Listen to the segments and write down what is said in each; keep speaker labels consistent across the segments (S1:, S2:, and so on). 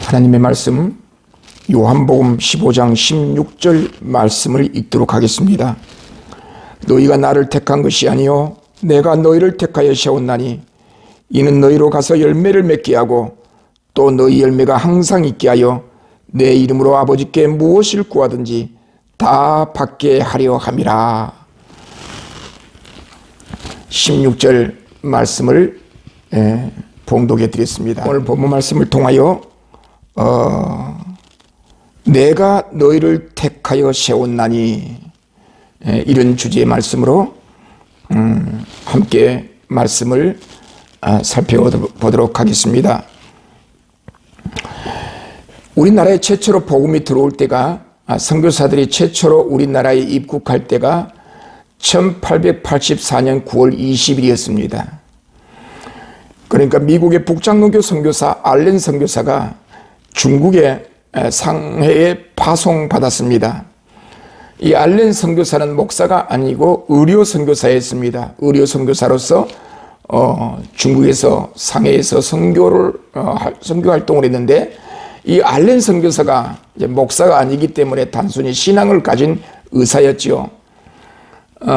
S1: 하나님의 말씀 요한복음 15장 16절 말씀을 읽도록 하겠습니다. 너희가 나를 택한 것이 아니요 내가 너희를 택하여 세웠나니 이는 너희로 가서 열매를 맺게 하고 또 너희 열매가 항상 있게 하여 내 이름으로 아버지께 무엇을 구하든지 다 받게 하려 함이라. 16절 말씀을 봉독해 드렸습니다. 오늘 본문 말씀을 통하여 내가 너희를 택하여 세웠나니 이런 주제의 말씀으로 함께 말씀을 살펴보도록 하겠습니다. 우리나라에 최초로 복음이 들어올 때가 선교사들이 최초로 우리나라에 입국할 때가 1884년 9월 20일이었습니다. 그러니까 미국의 북장로교 선교사 알렌 선교사가 중국의 상해에 파송받았습니다. 이 알렌 선교사는 목사가 아니고 의료 선교사였습니다. 의료 선교사로서 중국에서 상해에서 선교 활동을 했는데 이 알렌 선교사가 이제 목사가 아니기 때문에 단순히 신앙을 가진 의사였지요.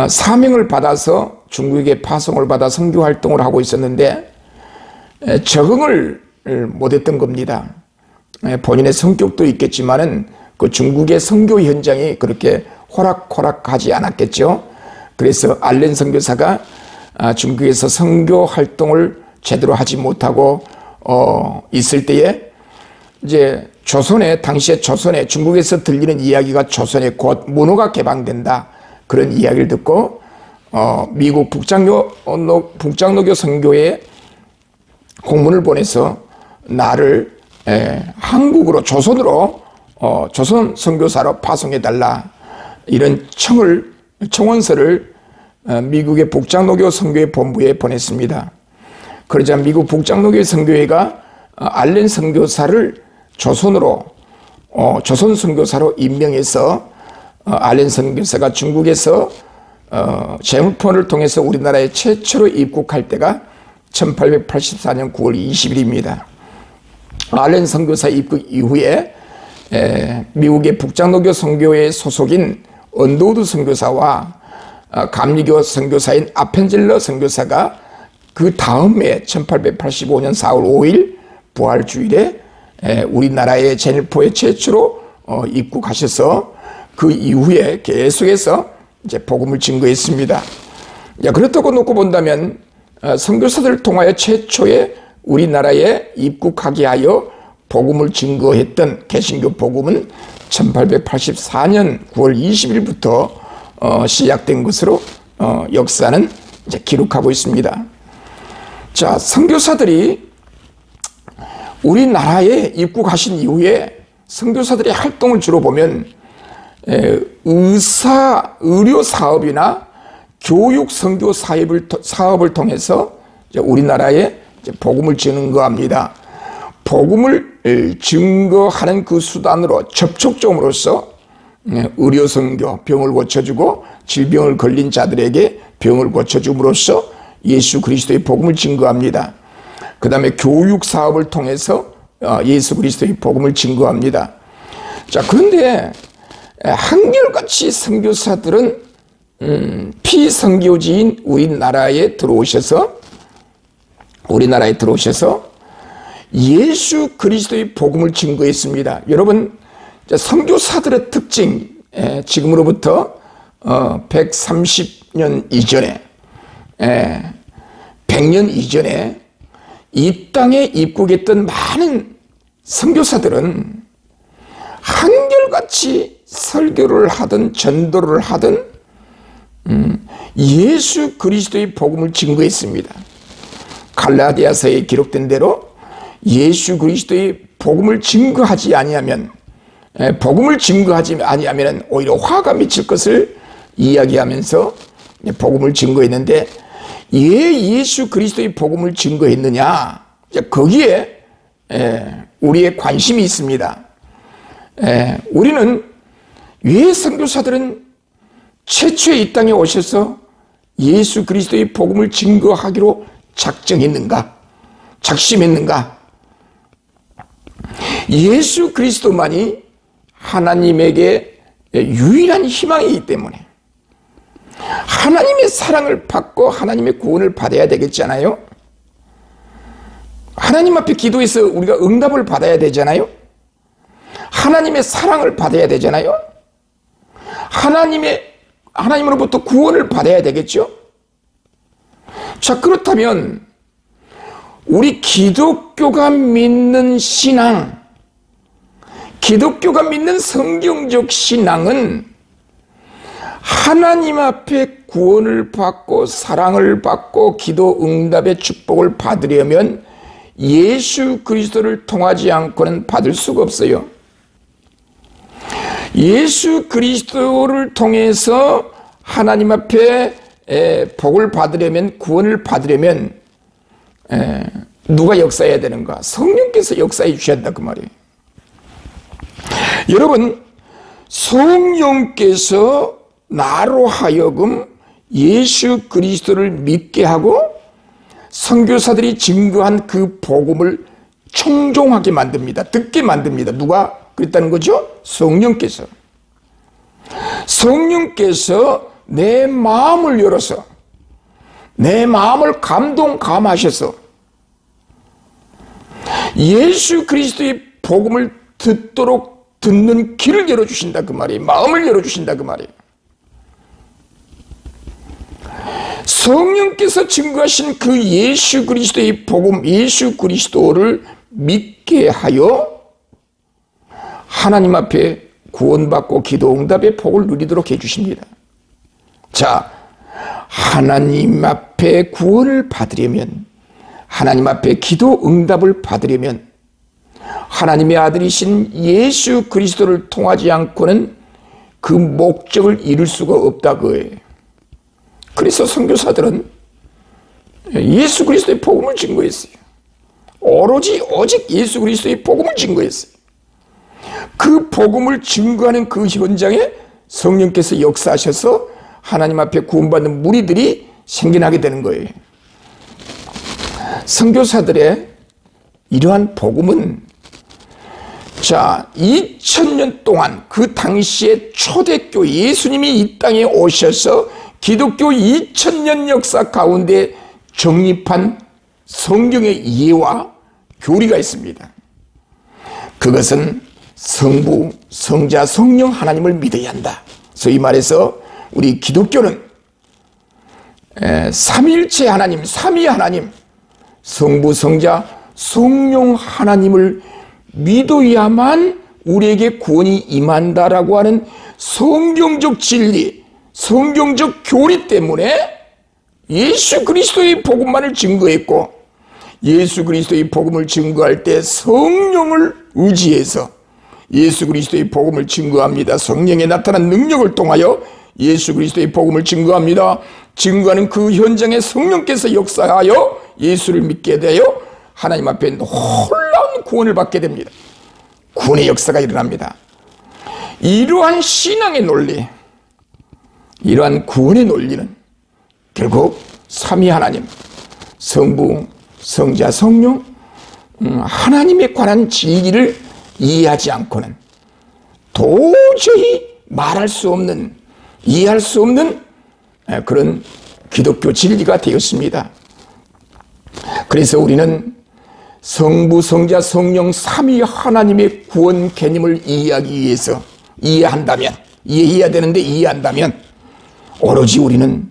S1: 사명을 받아서 중국에 파송을 받아 선교 활동을 하고 있었는데 적응을 못했던 겁니다. 본인의 성격도 있겠지만은 그 중국의 선교 현장이 그렇게 호락호락하지 않았겠죠. 그래서 알렌 선교사가 중국에서 선교 활동을 제대로 하지 못하고 있을 때에 이제 당시에 조선에 중국에서 들리는 이야기가 조선에 곧 문호가 개방된다 그런 이야기를 듣고 미국 북장로교 선교에 공문을 보내서 나를 한국으로 조선으로 조선 선교사로 파송해달라 이런 청원서를 미국의 북장로교 선교회 본부에 보냈습니다. 그러자 미국 북장로교 선교회가 알렌 선교사를 조선으로 조선 선교사로 임명해서 알렌 선교사가 중국에서 재무폰을 통해서 우리나라에 최초로 입국할 때가 1884년 9월 20일입니다. 알렌 선교사 입국 이후에 미국의 북장로교 선교회 소속인 언더우드 선교사와 감리교 선교사인 아펜젤러 선교사가 그 다음에 1885년 4월 5일 부활주일에 우리나라의 제일포에 최초로 입국하셔서 그 이후에 계속해서 이제 복음을 증거했습니다. 그렇다고 놓고 본다면 선교사들을 통하여 최초에 우리나라에 입국하게 하여 복음을 증거했던 개신교 복음은 1884년 9월 20일부터 시작된 것으로 역사는 이제 기록하고 있습니다. 자, 선교사들이 우리나라에 입국하신 이후에 선교사들의 활동을 주로 보면 의료 사업이나 교육 선교 사업을 통해서 우리나라에 복음을 증거합니다. 복음을 증거하는 그 수단으로 접촉점으로서 의료 선교, 병을 고쳐주고 질병을 걸린 자들에게 병을 고쳐줌으로써 예수 그리스도의 복음을 증거합니다. 그 다음에 교육 사업을 통해서 예수 그리스도의 복음을 증거합니다. 자, 그런데 한결같이 선교사들은 피선교지인 우리나라에 들어오셔서 예수 그리스도의 복음을 증거했습니다. 여러분, 선교사들의 특징, 지금으로부터 130년 이전에 100년 이전에 이 땅에 입국했던 많은 선교사들은 한결같이 설교를 하든 전도를 하든 예수 그리스도의 복음을 증거했습니다. 갈라디아서에 기록된 대로 예수 그리스도의 복음을 증거하지 아니하면 오히려 화가 미칠 것을 이야기하면서 복음을 증거했는데 왜 예수 그리스도의 복음을 증거했느냐? 거기에 우리의 관심이 있습니다. 우리는 왜 선교사들은 최초에 이 땅에 오셔서 예수 그리스도의 복음을 증거하기로 작정했는가? 작심했는가? 예수 그리스도만이 하나님에게 유일한 희망이기 때문에 하나님의 사랑을 받고 하나님의 구원을 받아야 되겠잖아요. 하나님 앞에 기도해서 우리가 응답을 받아야 되잖아요. 하나님의 사랑을 받아야 되잖아요. 하나님으로부터 구원을 받아야 되겠죠. 자, 그렇다면 우리 기독교가 믿는 신앙, 기독교가 믿는 성경적 신앙은 하나님 앞에 구원을 받고 사랑을 받고 기도 응답의 축복을 받으려면 예수 그리스도를 통하지 않고는 받을 수가 없어요. 예수 그리스도를 통해서 하나님 앞에 복을 받으려면, 구원을 받으려면 누가 역사해야 되는가? 성령께서 역사해 주셔야 한다 그 말이에요. 여러분, 성령께서 나로 하여금 예수 그리스도를 믿게 하고 선교사들이 증거한 그 복음을 청종하게 만듭니다. 듣게 만듭니다. 누가 그랬다는 거죠? 성령께서. 성령께서 내 마음을 열어서, 내 마음을 감동감하셔서 예수 그리스도의 복음을 듣도록 듣는 귀를 열어주신다 그 말이에요. 마음을 열어주신다 그 말이에요. 성령께서 증거하신 그 예수 그리스도의 복음, 예수 그리스도를 믿게 하여 하나님 앞에 구원받고 기도 응답의 복을 누리도록 해주십니다. 자, 하나님 앞에 구원을 받으려면, 하나님 앞에 기도 응답을 받으려면 하나님의 아들이신 예수 그리스도를 통하지 않고는 그 목적을 이룰 수가 없다 그거예요. 그래서 선교사들은 예수 그리스도의 복음을 증거했어요. 오직 예수 그리스도의 복음을 증거했어요. 그 복음을 증거하는 그 현장에 성령께서 역사하셔서 하나님 앞에 구원받는 무리들이 생겨나게 되는 거예요. 선교사들의 이러한 복음은, 자, 2000년 동안 그 당시에 초대교 예수님이 이 땅에 오셔서 기독교 2000년 역사 가운데 정립한 성경의 이해와 교리가 있습니다. 그것은 성부, 성자, 성령 하나님을 믿어야 한다. 소위 말해서 우리 기독교는 삼위일체 하나님, 삼위 하나님, 성부, 성자, 성령 하나님을 믿어야만 우리에게 구원이 임한다라고 하는 성경적 진리, 성경적 교리 때문에 예수 그리스도의 복음만을 증거했고, 예수 그리스도의 복음을 증거할 때 성령을 의지해서 예수 그리스도의 복음을 증거합니다. 성령에 나타난 능력을 통하여 예수 그리스도의 복음을 증거합니다. 증거하는 그 현장에 성령께서 역사하여 예수를 믿게 되어 하나님 앞에 놀라운 구원을 받게 됩니다. 구원의 역사가 일어납니다. 이러한 신앙의 논리, 이러한 구원의 논리는 결국 삼위 하나님, 성부, 성자, 성령, 하나님에 관한 진리를 이해하지 않고는 도저히 말할 수 없는, 이해할 수 없는 그런 기독교 진리가 되었습니다. 그래서 우리는 성부, 성자, 성령 삼위 하나님의 구원 개념을 이해하기 위해서, 이해해야 되는데 이해한다면 오로지 우리는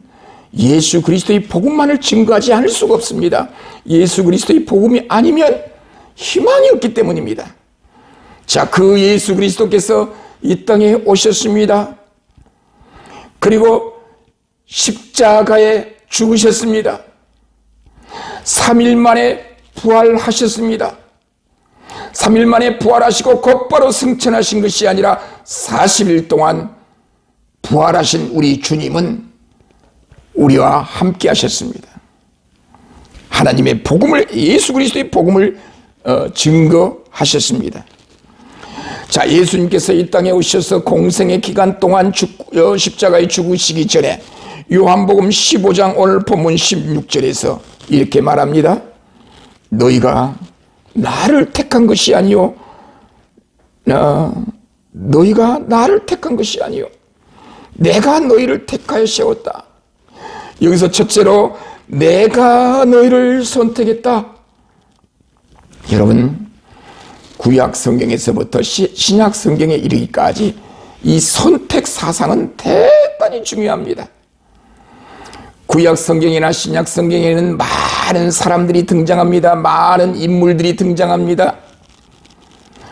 S1: 예수 그리스도의 복음만을 증거하지 않을 수가 없습니다. 예수 그리스도의 복음이 아니면 희망이 없기 때문입니다. 자, 그 예수 그리스도께서 이 땅에 오셨습니다. 그리고 십자가에 죽으셨습니다. 3일 만에 부활하셨습니다. 3일 만에 부활하시고 곧바로 승천하신 것이 아니라 40일 동안 부활하신 우리 주님은 우리와 함께 하셨습니다. 하나님의 복음을, 예수 그리스도의 복음을 증거하셨습니다. 자, 예수님께서 이 땅에 오셔서 공생의 기간 동안 십자가에 죽으시기 전에 요한복음 15장 오늘 본문 16절에서 이렇게 말합니다. 너희가 나를 택한 것이 아니요 너희가 나를 택한 것이 아니요 내가 너희를 택하여 세웠다. 여기서 첫째로 내가 너희를 선택했다. 여러분, 구약 성경에서부터 신약 성경에 이르기까지 이 선택 사상은 대단히 중요합니다. 구약 성경이나 신약 성경에는 많은 사람들이 등장합니다. 많은 인물들이 등장합니다.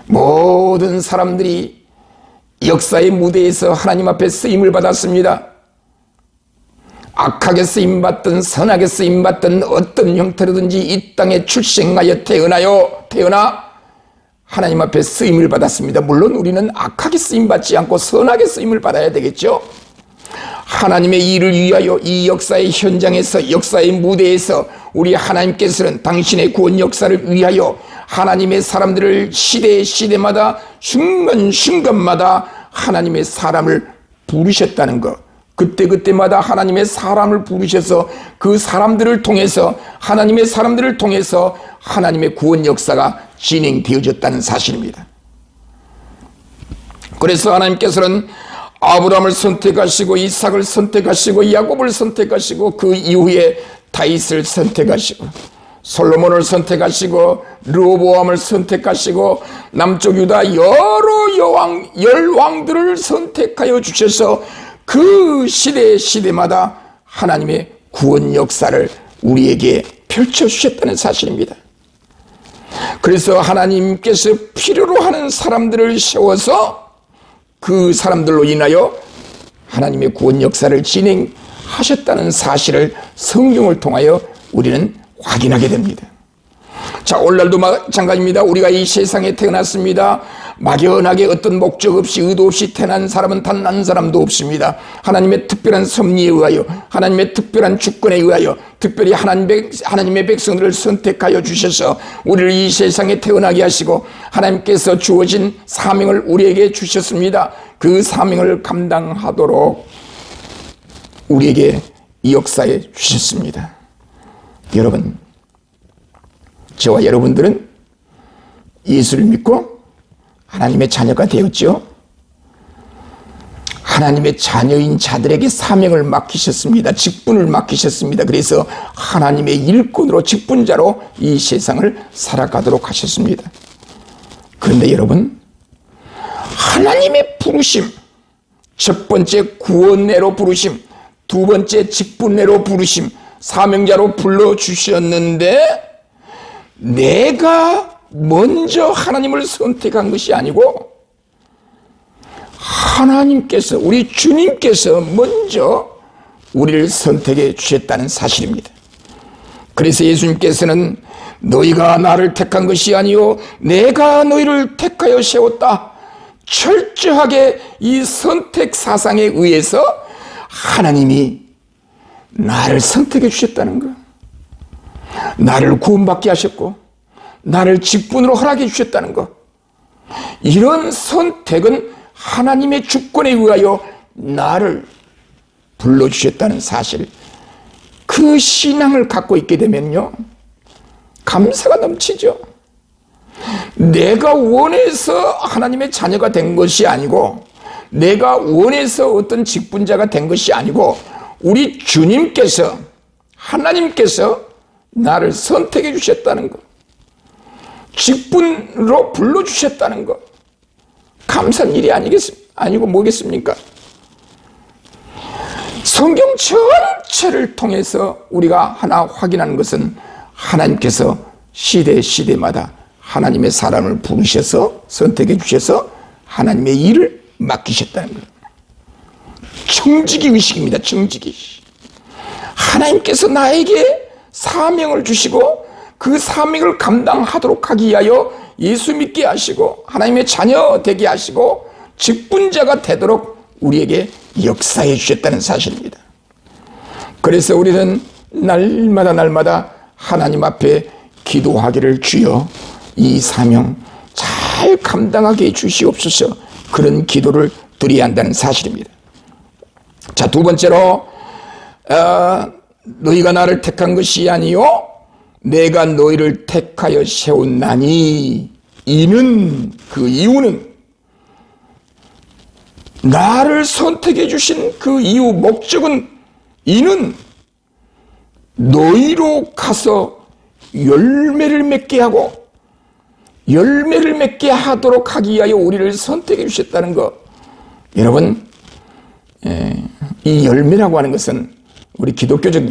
S1: 모든 사람들이 역사의 무대에서 하나님 앞에 쓰임을 받았습니다. 악하게 쓰임받든 선하게 쓰임받든 어떤 형태로든지 이 땅에 출생하여 태어나 하나님 앞에 쓰임을 받았습니다. 물론 우리는 악하게 쓰임받지 않고 선하게 쓰임을 받아야 되겠죠. 하나님의 일을 위하여 이 역사의 현장에서 역사의 무대에서 우리 하나님께서는 당신의 구원 역사를 위하여 하나님의 사람들을 시대마다 순간순간마다 하나님의 사람을 부르셨다는 것, 그때마다 하나님의 사람을 부르셔서 그 사람들을 통해서 하나님의 사람들을 통해서 하나님의 구원 역사가 진행되어졌다는 사실입니다. 그래서 하나님께서는 아브라함을 선택하시고 이삭을 선택하시고 야곱을 선택하시고 그 이후에 다윗을 선택하시고 솔로몬을 선택하시고 르호보암을 선택하시고 남쪽 유다 여러 열왕들을 선택하여 주셔서 그 시대마다 하나님의 구원 역사를 우리에게 펼쳐주셨다는 사실입니다. 그래서 하나님께서 필요로 하는 사람들을 세워서 그 사람들로 인하여 하나님의 구원 역사를 진행하셨다는 사실을 성경을 통하여 우리는 확인하게 됩니다. 자, 오늘날도 마찬가지입니다. 우리가 이 세상에 태어났습니다. 막연하게 어떤 목적 없이 의도 없이 태어난 사람은 단 한 사람도 없습니다. 하나님의 특별한 섭리에 의하여 하나님의 특별한 주권에 의하여 특별히 하나님의 백성들을 선택하여 주셔서 우리를 이 세상에 태어나게 하시고 하나님께서 주어진 사명을 우리에게 주셨습니다. 그 사명을 감당하도록 우리에게 이 역사에 주셨습니다. 여러분, 저와 여러분들은 예수를 믿고 하나님의 자녀가 되었죠. 하나님의 자녀인 자들에게 사명을 맡기셨습니다. 직분을 맡기셨습니다. 그래서 하나님의 일꾼으로 직분자로 이 세상을 살아가도록 하셨습니다. 그런데 여러분, 하나님의 부르심, 첫 번째 구원내로 부르심, 두 번째 직분내로 부르심, 사명자로 불러주셨는데 내가 먼저 하나님을 선택한 것이 아니고 하나님께서, 우리 주님께서 먼저 우리를 선택해 주셨다는 사실입니다. 그래서 예수님께서는 너희가 나를 택한 것이 아니요 내가 너희를 택하여 세웠다. 철저하게 이 선택 사상에 의해서 하나님이 나를 선택해 주셨다는 것, 나를 구원받게 하셨고 나를 직분으로 허락해 주셨다는 것, 이런 선택은 하나님의 주권에 의하여 나를 불러주셨다는 사실, 그 신앙을 갖고 있게 되면요 감사가 넘치죠. 내가 원해서 하나님의 자녀가 된 것이 아니고 내가 원해서 어떤 직분자가 된 것이 아니고 우리 주님께서, 하나님께서 나를 선택해 주셨다는 것, 직분으로 불러주셨다는 것, 감사한 일이 아니고 뭐겠습니까? 성경 전체를 통해서 우리가 하나 확인하는 것은 하나님께서 시대마다 하나님의 사람을 부르셔서 선택해 주셔서 하나님의 일을 맡기셨다는 것. 청지기 의식입니다. 청지기. 하나님께서 나에게 사명을 주시고 그 사명을 감당하도록 하기 위하여 예수 믿게 하시고 하나님의 자녀 되게 하시고 직분자가 되도록 우리에게 역사해 주셨다는 사실입니다. 그래서 우리는 날마다 하나님 앞에 기도하기를, 주여 이 사명 잘 감당하게 해 주시옵소서, 그런 기도를 드려야 한다는 사실입니다. 자, 두 번째로 너희가 나를 택한 것이 아니요 내가 너희를 택하여 세웠나니, 그 이유는 나를 선택해 주신 그 이유, 목적은, 이는 너희로 가서 열매를 맺게 하고 열매를 맺게 하도록 하기 위하여 우리를 선택해 주셨다는 것. 여러분, 이 열매라고 하는 것은 우리 기독교적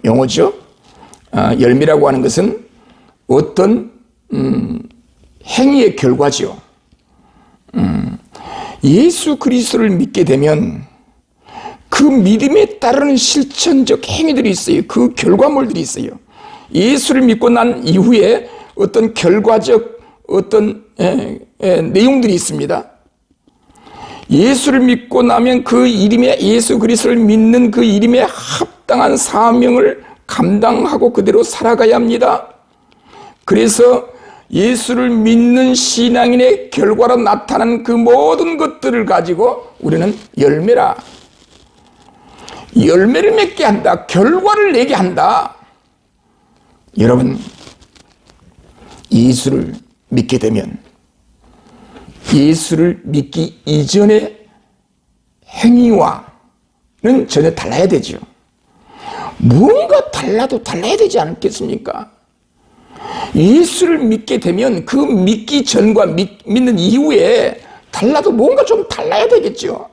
S1: 용어죠. 열매라고 하는 것은 어떤 행위의 결과죠. 예수 그리스도를 믿게 되면 그 믿음에 따르는 실천적 행위들이 있어요. 그 결과물들이 있어요. 예수를 믿고 난 이후에 어떤 결과적 어떤 내용들이 있습니다. 예수를 믿고 나면 그 이름에, 예수 그리스도를 믿는 그 이름에 합당한 사명을 감당하고 그대로 살아가야 합니다. 그래서 예수를 믿는 신앙인의 결과로 나타난 그 모든 것들을 가지고 우리는 열매라, 열매를 맺게 한다, 결과를 내게 한다. 여러분, 예수를 믿게 되면 예수를 믿기 이전의 행위와는 전혀 달라야 되죠. 뭔가 달라도 달라야 되지 않겠습니까? 예수를 믿게 되면 그 믿기 전과 믿는 이후에 달라도 뭔가 좀 달라야 되겠죠.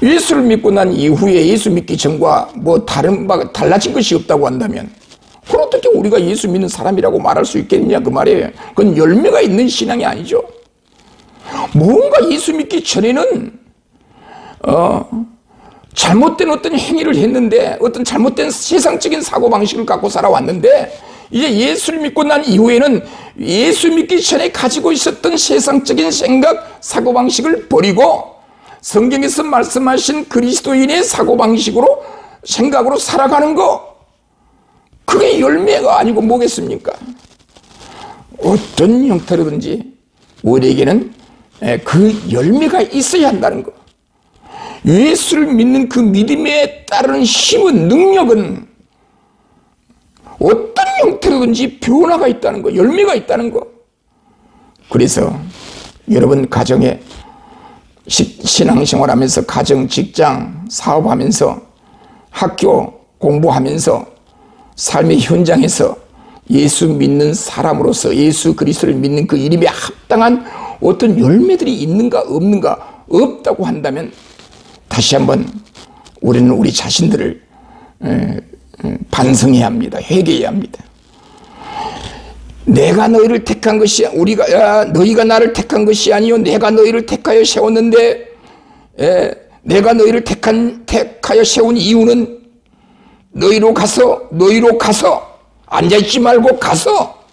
S1: 예수를 믿고 난 이후에 예수 믿기 전과 뭐 다른 바가 달라진 것이 없다고 한다면 그럼 어떻게 우리가 예수 믿는 사람이라고 말할 수 있겠냐 그 말이에요. 그건 열매가 있는 신앙이 아니죠. 뭔가 예수 믿기 전에는 잘못된 어떤 행위를 했는데, 어떤 잘못된 세상적인 사고방식을 갖고 살아왔는데, 이제 예수를 믿고 난 이후에는 예수 믿기 전에 가지고 있었던 세상적인 생각, 사고방식을 버리고 성경에서 말씀하신 그리스도인의 사고방식으로, 생각으로 살아가는 거, 그게 열매가 아니고 뭐겠습니까? 어떤 형태로든지 우리에게는 그 열매가 있어야 한다는 거. 예수를 믿는 그 믿음에 따른 힘은, 능력은 어떤 형태로든지 변화가 있다는 거, 열매가 있다는 거. 그래서 여러분 가정에 신앙생활하면서, 가정, 직장, 사업하면서, 학교 공부하면서, 삶의 현장에서 예수 믿는 사람으로서 예수 그리스도를 믿는 그 이름에 합당한 어떤 열매들이 있는가 없는가, 없다고 한다면 다시 한번 우리는 우리 자신들을 반성해야 합니다. 회개해야 합니다. 내가 너희를 택한 것이, 너희가 나를 택한 것이 아니요 내가 너희를 택하여 세웠는데, 내가 너희를 택하여 세운 이유는 너희로 가서 앉아있지 말고 가서,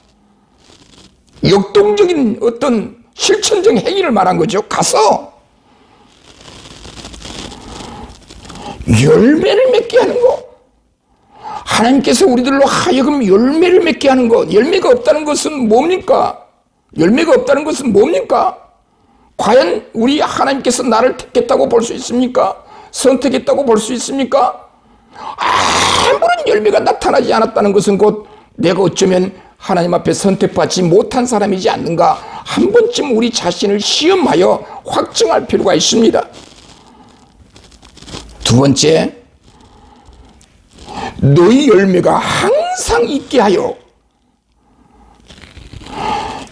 S1: 역동적인 어떤 실천적 행위를 말한 거죠. 가서 열매를 맺게 하는 거. 하나님께서 우리들로 하여금 열매를 맺게 하는 것. 열매가 없다는 것은 뭡니까? 열매가 없다는 것은 뭡니까? 과연 우리 하나님께서 나를 택했다고 볼 수 있습니까? 선택했다고 볼 수 있습니까? 아무런 열매가 나타나지 않았다는 것은 곧 내가 어쩌면 하나님 앞에 선택받지 못한 사람이지 않는가, 한 번쯤 우리 자신을 시험하여 확증할 필요가 있습니다. 두 번째, 너희 열매가 항상 있게 하여,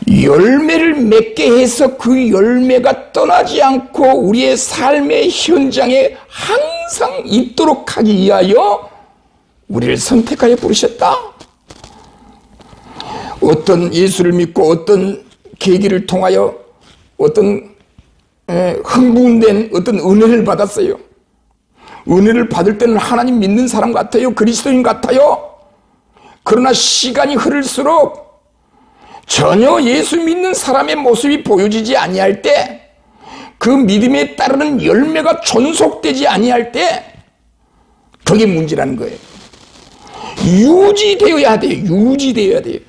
S1: 열매를 맺게 해서 그 열매가 떠나지 않고 우리의 삶의 현장에 항상 있도록 하기 위하여 우리를 선택하여 부르셨다. 어떤 예수를 믿고 어떤 계기를 통하여 어떤 흥분된 어떤 은혜를 받았어요. 은혜를 받을 때는 하나님 믿는 사람 같아요. 그리스도인 같아요. 그러나 시간이 흐를수록 전혀 예수 믿는 사람의 모습이 보여지지 아니할 때, 그 믿음에 따르는 열매가 존속되지 아니할 때, 그게 문제라는 거예요. 유지되어야 돼요. 유지되어야 돼요.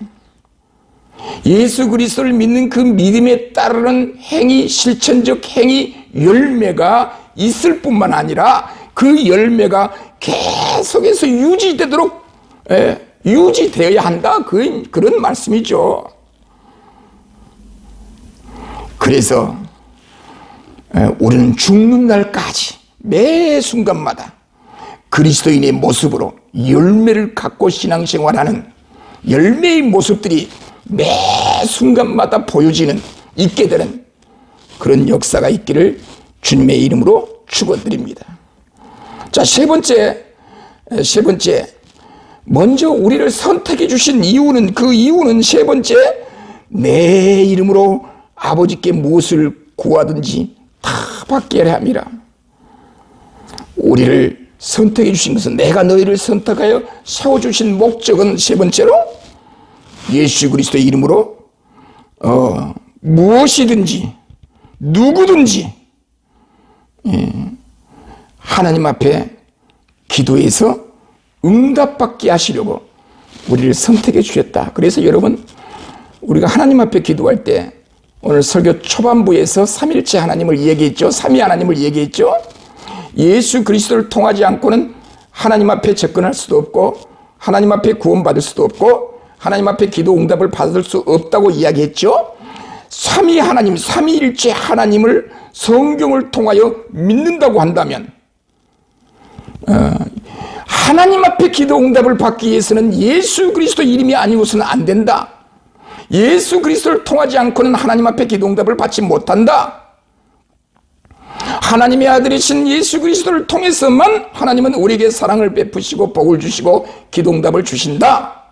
S1: 예수 그리스도를 믿는 그 믿음에 따르는 행위, 실천적 행위, 열매가 있을 뿐만 아니라 그 열매가 계속해서 유지되도록 유지되어야 한다. 그런 말씀이죠. 그래서 우리는 죽는 날까지 매 순간마다 그리스도인의 모습으로 열매를 갖고 신앙생활하는 열매의 모습들이 매 순간마다 보여지는, 있게 되는 그런 역사가 있기를 주님의 이름으로 축원드립니다. 자, 세 번째, 먼저 우리를 선택해 주신 이유는, 그 이유는 세 번째, 내 이름으로 아버지께 무엇을 구하든지 다 받게 하려 함이라. 우리를 선택해 주신 것은, 내가 너희를 선택하여 세워주신 목적은 세 번째로 예수 그리스도의 이름으로 무엇이든지 누구든지 하나님 앞에 기도해서 응답받게 하시려고 우리를 선택해 주셨다. 그래서 여러분, 우리가 하나님 앞에 기도할 때 오늘 설교 초반부에서 삼일체 하나님을 얘기했죠. 삼위 하나님을 얘기했죠. 예수 그리스도를 통하지 않고는 하나님 앞에 접근할 수도 없고, 하나님 앞에 구원받을 수도 없고, 하나님 앞에 기도 응답을 받을 수 없다고 이야기했죠. 삼위 하나님, 삼위일체 하나님을 성경을 통하여 믿는다고 한다면 하나님 앞에 기도 응답을 받기 위해서는 예수 그리스도 이름이 아니고서는 안 된다. 예수 그리스도를 통하지 않고는 하나님 앞에 기도 응답을 받지 못한다. 하나님의 아들이신 예수 그리스도를 통해서만 하나님은 우리에게 사랑을 베푸시고 복을 주시고 기도 응답을 주신다.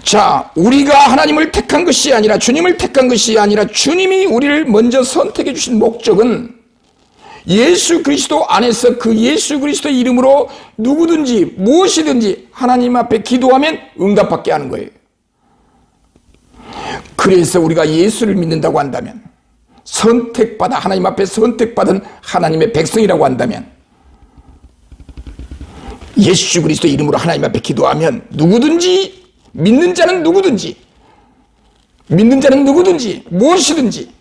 S1: 자, 우리가 하나님을 택한 것이 아니라, 주님을 택한 것이 아니라 주님이 우리를 먼저 선택해 주신 목적은 예수 그리스도 안에서 그 예수 그리스도의 이름으로 누구든지 무엇이든지 하나님 앞에 기도하면 응답받게 하는 거예요. 그래서 우리가 예수를 믿는다고 한다면, 선택받아 하나님 앞에 선택받은 하나님의 백성이라고 한다면, 예수 그리스도의 이름으로 하나님 앞에 기도하면 누구든지, 믿는 자는 누구든지 무엇이든지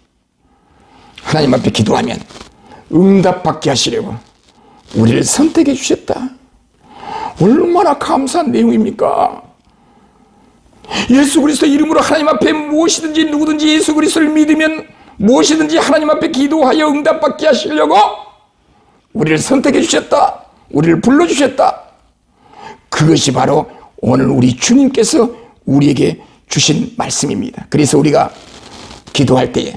S1: 하나님 앞에 기도하면 응답받게 하시려고 우리를 선택해 주셨다. 얼마나 감사한 내용입니까? 예수 그리스도 이름으로 하나님 앞에 무엇이든지 누구든지 예수 그리스도를 믿으면 무엇이든지 하나님 앞에 기도하여 응답받게 하시려고 우리를 선택해 주셨다. 우리를 불러주셨다. 그것이 바로 오늘 우리 주님께서 우리에게 주신 말씀입니다. 그래서 우리가 기도할 때에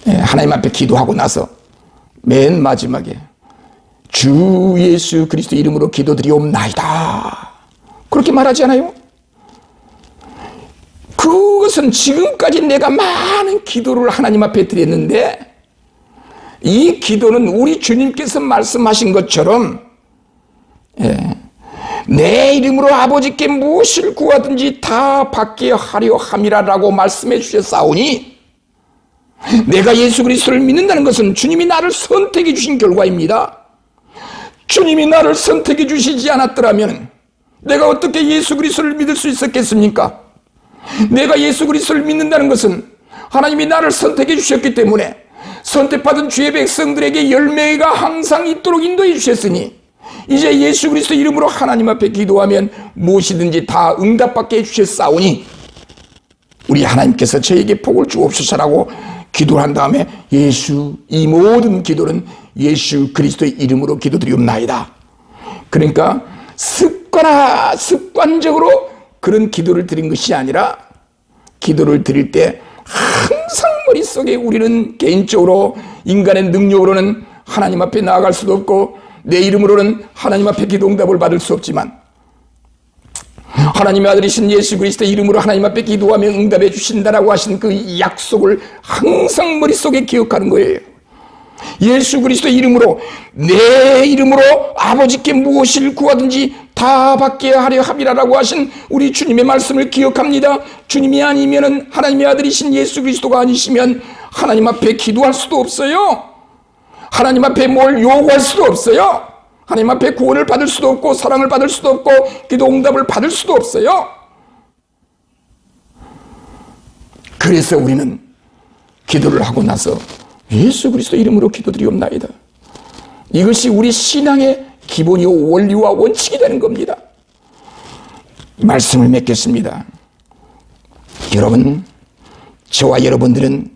S1: 하나님 앞에 기도하고 나서 맨 마지막에 주 예수 그리스도 이름으로 기도드리옵나이다, 그렇게 말하지 않아요? 그것은 지금까지 내가 많은 기도를 하나님 앞에 드렸는데, 이 기도는 우리 주님께서 말씀하신 것처럼 내 이름으로 아버지께 무엇을 구하든지 다 받게 하려 함이라라고 말씀해 주셨사오니, 내가 예수 그리스도를 믿는다는 것은 주님이 나를 선택해 주신 결과입니다. 주님이 나를 선택해 주시지 않았더라면 내가 어떻게 예수 그리스도를 믿을 수 있었겠습니까? 내가 예수 그리스도를 믿는다는 것은 하나님이 나를 선택해 주셨기 때문에 선택받은 주의 백성들에게 열매가 항상 있도록 인도해 주셨으니, 이제 예수 그리스도 이름으로 하나님 앞에 기도하면 무엇이든지 다 응답받게 해주셨사오니 우리 하나님께서 저에게 복을 주옵소서라고 기도를 한 다음에 이 모든 기도는 예수 그리스도의 이름으로 기도드리옵나이다. 그러니까 습관적으로 그런 기도를 드린 것이 아니라, 기도를 드릴 때 항상 머릿속에 우리는 개인적으로 인간의 능력으로는 하나님 앞에 나아갈 수도 없고 내 이름으로는 하나님 앞에 기도 응답을 받을 수 없지만, 하나님의 아들이신 예수 그리스도의 이름으로 하나님 앞에 기도하면 응답해 주신다라고 하신 그 약속을 항상 머릿속에 기억하는 거예요. 예수 그리스도의 이름으로, 내 이름으로 아버지께 무엇을 구하든지 다 받게 하려 함이라라고 하신 우리 주님의 말씀을 기억합니다. 주님이 아니면은, 하나님의 아들이신 예수 그리스도가 아니시면 하나님 앞에 기도할 수도 없어요. 하나님 앞에 뭘 요구할 수도 없어요. 하나님 앞에 구원을 받을 수도 없고 사랑을 받을 수도 없고 기도 응답을 받을 수도 없어요. 그래서 우리는 기도를 하고 나서 예수 그리스도 이름으로 기도드리옵나이다, 이것이 우리 신앙의 기본이요 원리와 원칙이 되는 겁니다. 말씀을 맺겠습니다. 여러분, 저와 여러분들은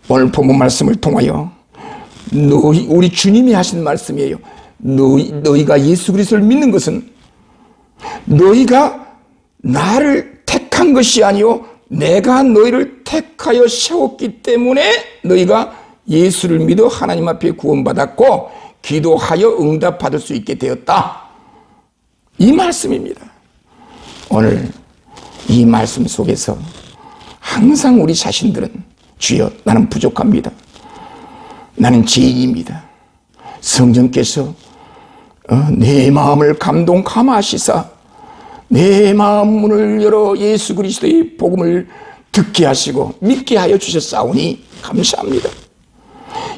S1: 오늘 본문 말씀을 통하여 우리 주님이 하신 말씀이에요. 너희가 예수 그리스도를 믿는 것은 너희가 나를 택한 것이 아니요 내가 너희를 택하여 세웠기 때문에 너희가 예수를 믿어 하나님 앞에 구원받았고 기도하여 응답받을 수 있게 되었다. 이 말씀입니다. 오늘 이 말씀 속에서 항상 우리 자신들은 주여 나는 부족합니다. 나는 죄인입니다. 성령께서 내 마음을 감동하시사 내 마음 문을 열어 예수 그리스도의 복음을 듣게 하시고 믿게 하여 주셨사오니 감사합니다.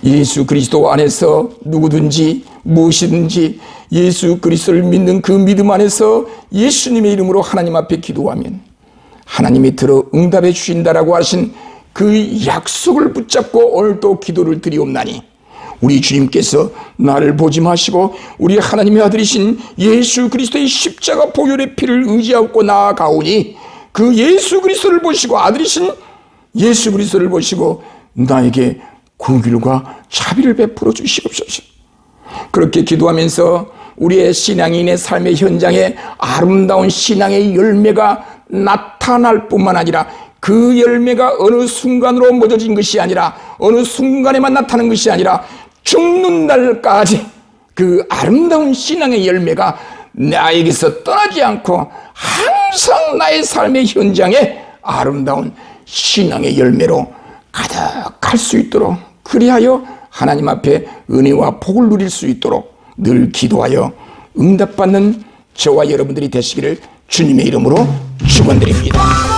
S1: 예수 그리스도 안에서 누구든지 무엇이든지 예수 그리스도를 믿는 그 믿음 안에서 예수님의 이름으로 하나님 앞에 기도하면 하나님이 들어 응답해 주신다라고 하신 그 약속을 붙잡고 오늘도 기도를 드리옵나니 우리 주님께서 나를 보지 마시고 우리 하나님의 아들이신 예수 그리스도의 십자가 보혈의 피를 의지하고 나아가오니 그 예수 그리스도를 보시고 아들이신 예수 그리스도를 보시고 나에게 긍휼과 자비를 베풀어 주시옵소서. 그렇게 기도하면서 우리의 신앙인의 삶의 현장에 아름다운 신앙의 열매가 나타날 뿐만 아니라 그 열매가 어느 순간으로 맺어진 것이 아니라 어느 순간에만 나타나는 것이 아니라 죽는 날까지 그 아름다운 신앙의 열매가 나에게서 떠나지 않고 항상 나의 삶의 현장에 아름다운 신앙의 열매로 가득할 수 있도록 그리하여 하나님 앞에 은혜와 복을 누릴 수 있도록 늘 기도하여 응답받는 저와 여러분들이 되시기를 주님의 이름으로 축원드립니다.